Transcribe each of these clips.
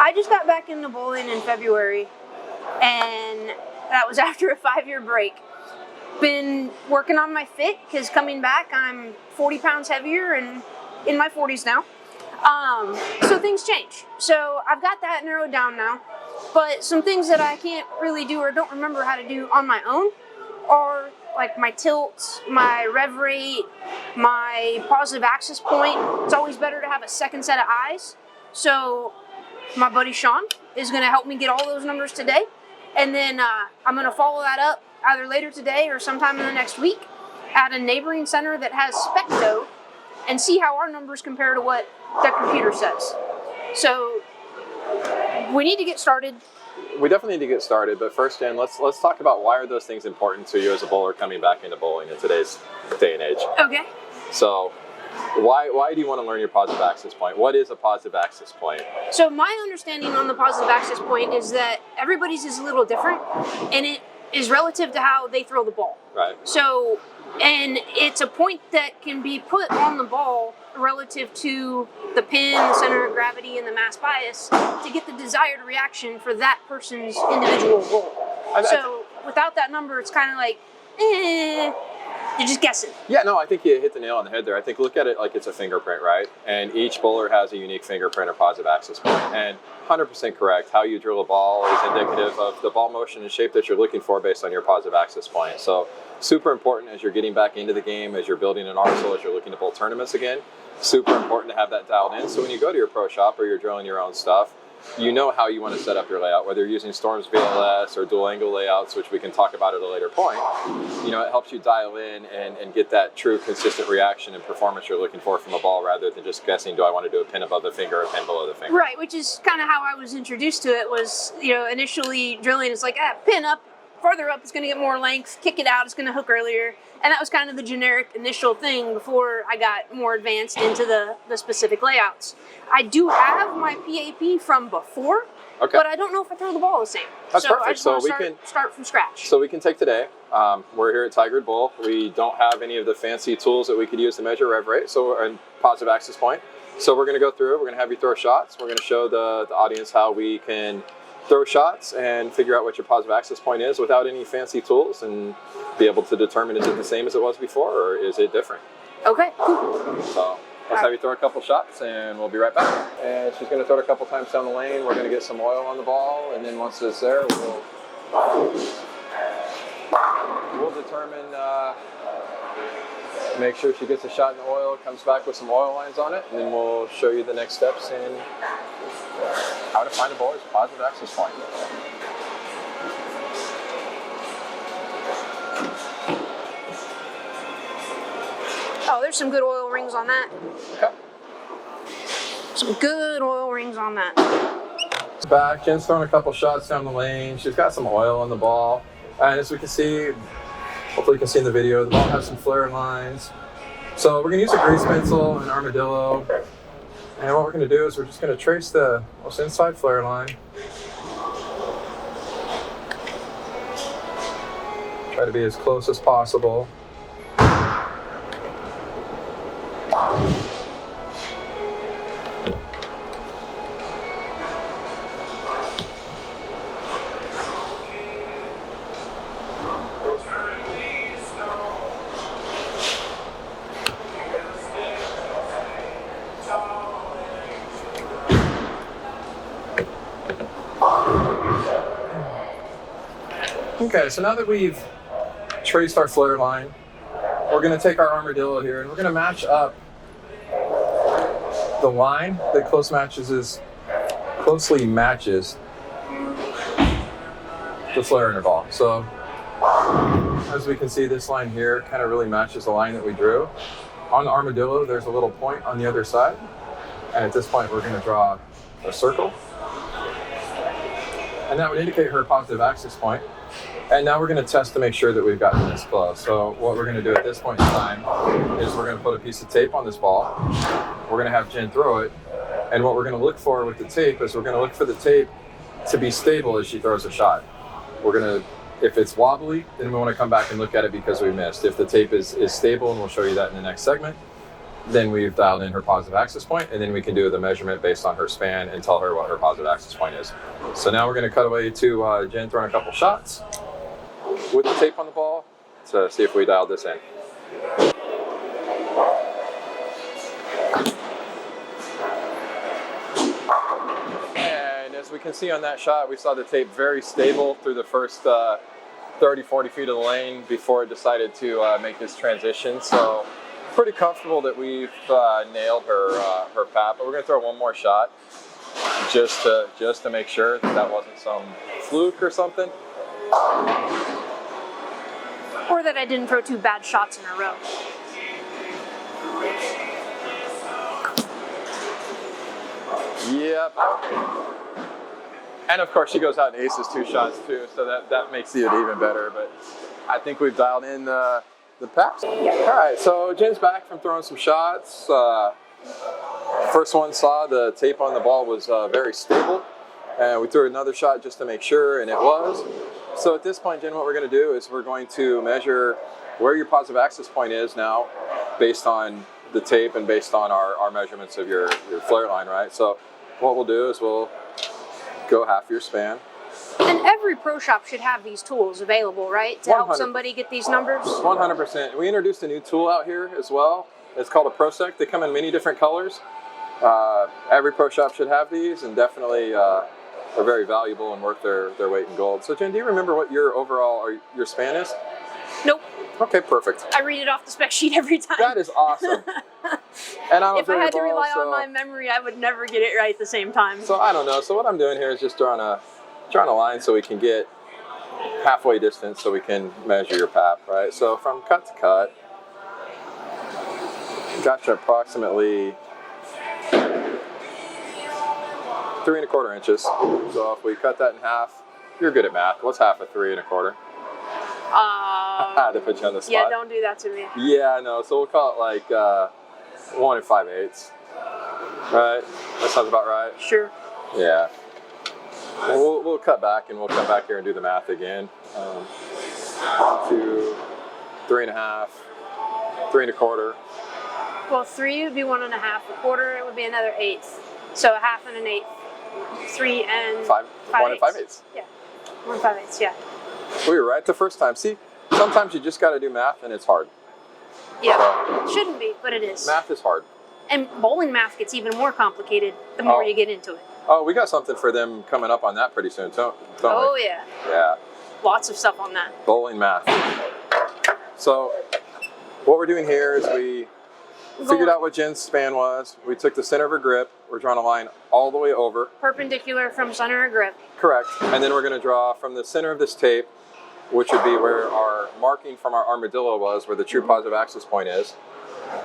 I just got back into bowling in February, and that was after a 5-year break. Been working on my fit because coming back, I'm 40 pounds heavier and in my 40s now. So things change. So I've got that narrowed down now. But some things that I can't really do or don't remember how to do on my own are like my tilts, my rev rate, my positive axis point. It's always better to have a second set of eyes. So my buddy Sean is going to help me get all those numbers today. And then I'm going to follow that up either later today or sometime in the next week at a neighboring center that has Specto and see how our numbers compare to what the computer says. So we need to get started. We definitely need to get started, but first, Jen, let's talk about why are those things important to you as a bowler coming back into bowling in today's day and age. Okay. So why do you want to learn your positive axis point? What is a positive axis point? So my understanding on the positive axis point is that everybody's is a little different, and it is relative to how they throw the ball. Right. So, and it's a point that can be put on the ball relative to the pin, the center of gravity, and the mass bias to get the desired reaction for that person's individual roll. So without that number, it's kind of like, you're just guessing. Yeah, no, I think you hit the nail on the head there. I think look at it like it's a fingerprint, right? And each bowler has a unique fingerprint or positive axis point. And 100% correct, how you drill a ball is indicative of the ball motion and shape that you're looking for based on your positive axis point. So super important as you're getting back into the game, as you're building an arsenal, as you're looking to bowl tournaments again. Super important to have that dialed in. So when you go to your pro shop or you're drilling your own stuff, you know how you want to set up your layout, whether you're using Storm's VLS or dual angle layouts, which we can talk about at a later point. You know, it helps you dial in and get that true consistent reaction and performance you're looking for from a ball rather than just guessing, do I want to do a pin above the finger or a pin below the finger? Right, which is kind of how I was introduced to it was, you know, initially drilling is like, pin up, farther up, it's going to get more length, kick it out, it's going to hook earlier. And that was kind of the generic initial thing before I got more advanced into the specific layouts. I do have my PAP from before, but I don't know if I throw the ball the same. That's perfect. I just want to start from scratch. So we can take today. We're here at Tiger Bowl. We don't have any of the fancy tools that we could use to measure rev rate, so and positive axis point. So we're going to go through it. We're going to have you throw shots. We're going to show the audience how we can throw shots and figure out what your positive axis point is without any fancy tools and be able to determine is it the same as it was before or is it different. Okay, cool. So let's have you throw a couple shots and we'll be right back. And she's going to throw it a couple times down the lane. We're going to get some oil on the ball, and then once it's there, we'll determine, make sure she gets a shot in the oil, comes back with some oil lines on it, and then we'll show you the next steps in how to find a bowler's positive axis point. Oh, there's some good oil rings on that. Okay. Some good oil rings on that. Back, Jen's throwing a couple shots down the lane. She's got some oil on the ball. And as we can see, hopefully you can see in the video, the ball has some flare lines. So we're going to use a grease pencil and Armadillo. And what we're going to do is we're just going to trace the most inside flare line. Try to be as close as possible. Okay, so now that we've traced our flare line, we're going to take our Armadillo here and we're going to match up the line that closely matches the flare interval. So as we can see, this line here kind of really matches the line that we drew. On the Armadillo, there's a little point on the other side. And at this point, we're going to draw a circle. And that would indicate her positive axis point. And now we're going to test to make sure that we've gotten this close. So what we're going to do at this point in time is we're going to put a piece of tape on this ball. We're going to have Jen throw it. And what we're going to look for with the tape is we're going to look for the tape to be stable as she throws a shot. We're going to, if it's wobbly, then we want to come back and look at it because we missed. If the tape is stable, and we'll show you that in the next segment, then we've dialed in her positive access point, and then we can do the measurement based on her span and tell her what her positive access point is. So now we're going to cut away to Jen throwing a couple shots with the tape on the ball to see if we dialed this in. And as we can see on that shot, we saw the tape very stable through the first 30, 40 feet of the lane before it decided to make this transition. So pretty comfortable that we've nailed her PAP. But we're going to throw one more shot just to make sure that wasn't some fluke or something. Or that I didn't throw 2 bad shots in a row. Yep. And of course she goes out and aces 2 shots too, so that makes it even better. But I think we've dialed in the PAPs. Yeah. All right, so Jen's back from throwing some shots. First one saw the tape on the ball was very stable. And we threw another shot just to make sure, and it was. So at this point, Jen, what we're going to do is we're going to measure where your positive access point is now based on the tape and based on our measurements of your flare line, right? So what we'll do is we'll go half your span. And every pro shop should have these tools available, right? To help 100. somebody get these numbers? 100%. We introduced a new tool out here as well. It's called a Sect. They come in many different colors. Every pro shop should have these, and definitely are very valuable and worth their weight in gold. So Jen, do you remember what your overall or your span is? Nope. Okay, perfect. I read it off the spec sheet every time. That is awesome. And I if I had to rely on my memory, I would never get it right at the same time. So I don't know. So what I'm doing here is just drawing a line so we can get halfway distance so we can measure your PAP, right? So from cut to cut, got you approximately 3 1/4 inches. So if we cut that in half, you're good at math. What's half of 3 1/4? To put you on the spot. Yeah, don't do that to me. Yeah, I know. So we'll call it like 1 5/8. Right? That sounds about right. Sure. Yeah. We'll cut back and we'll come back here and do the math again. 2, 3 1/2, 3 1/4. Well, 3 would be 1 1/2. A quarter, it would be another 1/8. So a half and an 1/8. 3 and 5 1 5/8. Yeah. 1 5/8. Yeah. We were right the first time. See, sometimes you just got to do math and it's hard. Yeah. Shouldn't be, but it is. Math is hard. And bowling math gets even more complicated the more you get into it. Oh, we got something for them coming up on that pretty soon, don't Oh, we? yeah. Yeah. Lots of stuff on that. Bowling math. So what we're doing here is we figured out what Jen's span was. We took the center of her grip. We're drawing a line all the way over. Perpendicular from center of grip. Correct. And then we're going to draw from the center of this tape, which would be where our marking from our Armadillo was, where the true positive access point is.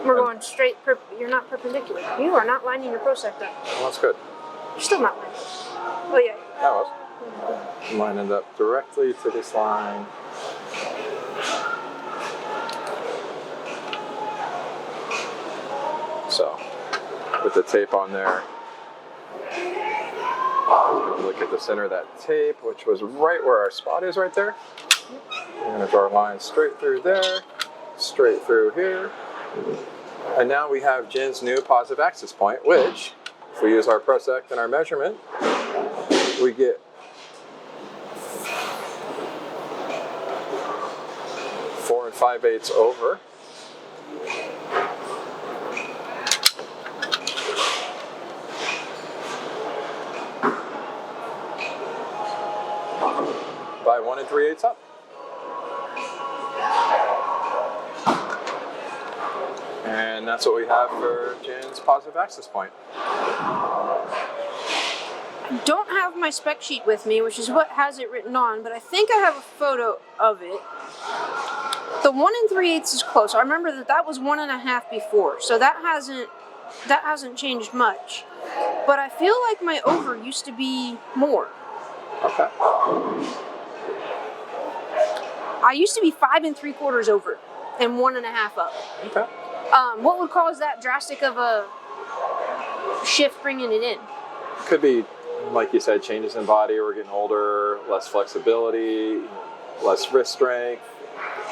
We're going straight. You're not perpendicular. You are not lining your prosect up. Well, that's good. You're still not lining. Oh, yeah. That was. Lined up directly to this line. So, with the tape on there, look at the center of that tape, which was right where our spot is right there. We're going to draw a line straight through there, straight through here. And now we have Jen's new positive access point, which, if we use our prosect and our measurement, we get 4 5/8 over. By 1 3/8 up. And that's what we have for Jen's positive access point. I don't have my spec sheet with me, which is what has it written on, but I think I have a photo of it. The 1 3/8 is close. I remember that was 1 1/2 before, so that hasn't changed much. But I feel like my over used to be more. Okay. I used to be 5 3/4 over and 1 1/2 up. Okay. What would cause that drastic of a shift bringing it in? Could be, like you said, changes in body. We're getting older, less flexibility, less wrist strength.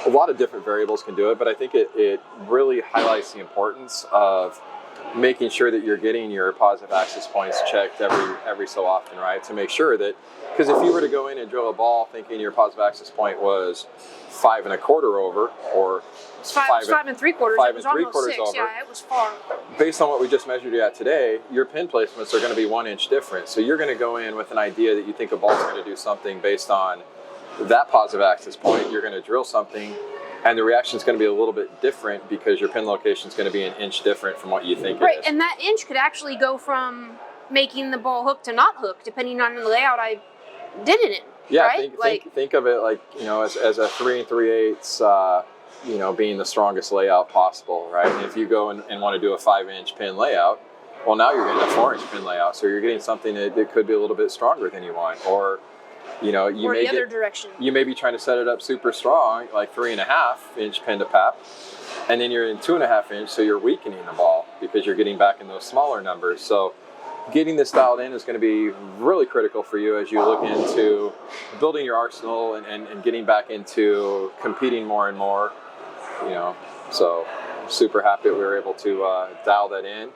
a lot of different variables can do it, but I think it really highlights the importance of making sure that you're getting your positive access points checked every so often, right? To make sure that, because if you were to go in and drill a ball thinking your positive access point was 5 1/4 over, or five and 3/4. five It was and almost 3/4 6. over. Yeah, it was far. Based on what we just measured you at today, your pin placements are going to be 1 inch different. So you're going to go in with an idea that you think a ball's going to do something based on that positive access point. You're going to drill something, and the reaction is going to be a little bit different because your pin location is going to be an inch different from what you think Right, it is. and that inch could actually go from making the ball hook to not hook, depending on the layout I did it in. Yeah, right? think of it like, as a 3 3/8, being the strongest layout possible, right? And if you go and want to do a 5-inch pin layout, well, now you're getting a 4-inch pin layout, so you're getting something that could be a little bit stronger than you want, or or the other direction. You may be trying to set it up super strong, like 3.5-inch pin to PAP, and then you're in 2.5-inch, so you're weakening the ball because you're getting back in those smaller numbers. So getting this dialed in is going to be really critical for you as you look into building your arsenal and getting back into competing more and more. So I'm super happy that we were able to dial that in.